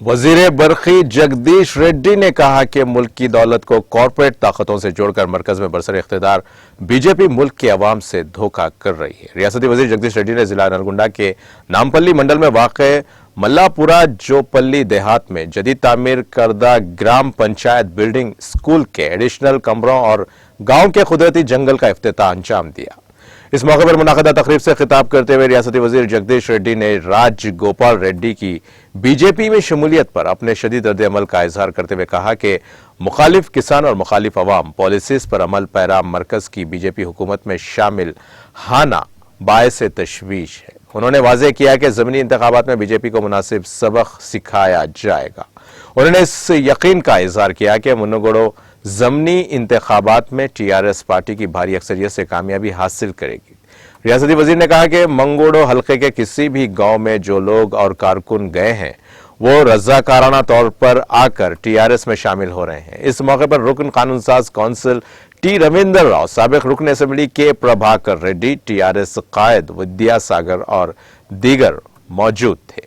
वजीर बरखी जगदीश रेड्डी ने कहा कि मुल्क की दौलत को कॉरपोरेट ताकतों से जोड़कर मरकज में बरसर इख्तिदार बीजेपी मुल्क के अवाम से धोखा कर रही है। रियासती वजीर जगदीश रेड्डी ने जिला नलगुंडा के नामपल्ली मंडल में वाक़े मल्लापुरा जोपल्ली देहात में जदीद तामीर करदा ग्राम पंचायत बिल्डिंग स्कूल के एडिशनल कमरों और गांव के कुदरती जंगल का इफ्तिताह अंजाम दिया। इस मौके पर मुनाक़दा तकरीब से खिताब करते हुए रियासती वजीर जगदीश रेड्डी ने राज गोपाल रेड्डी की बीजेपी में शमूलियत पर अपने शदीद रद्द अमल का इजहार करते हुए कहा कि मुखालिफ किसान और मुखालिफ अवाम पॉलिसीज पर अमल पैरा मरकज की बीजेपी हुकूमत में शामिल हाना बायस तशवीश है। उन्होंने वाज़ेह किया कि ज़मीनी इंतखाबात में बीजेपी को मुनासिब सबक सिखाया जाएगा। उन्होंने इस यकीन का इजहार किया कि मुन्नगोड़ो ज़मीनी इंतखाबात में टीआरएस पार्टी की भारी अक्सरियत से कामयाबी हासिल करेगी। रियासती वजीर ने कहा कि मंगोड़ो हल्के के किसी भी गांव में जो लोग और कारकुन गए हैं वो रजाकाराना तौर पर आकर टीआरएस में शामिल हो रहे हैं। इस मौके पर रुकन कानून साज कौंसिल टी रविंदर राव, साबिक रुकन असेंबली के प्रभाकर रेड्डी, टीआरएस कायद विद्यासागर और दीगर मौजूद थे।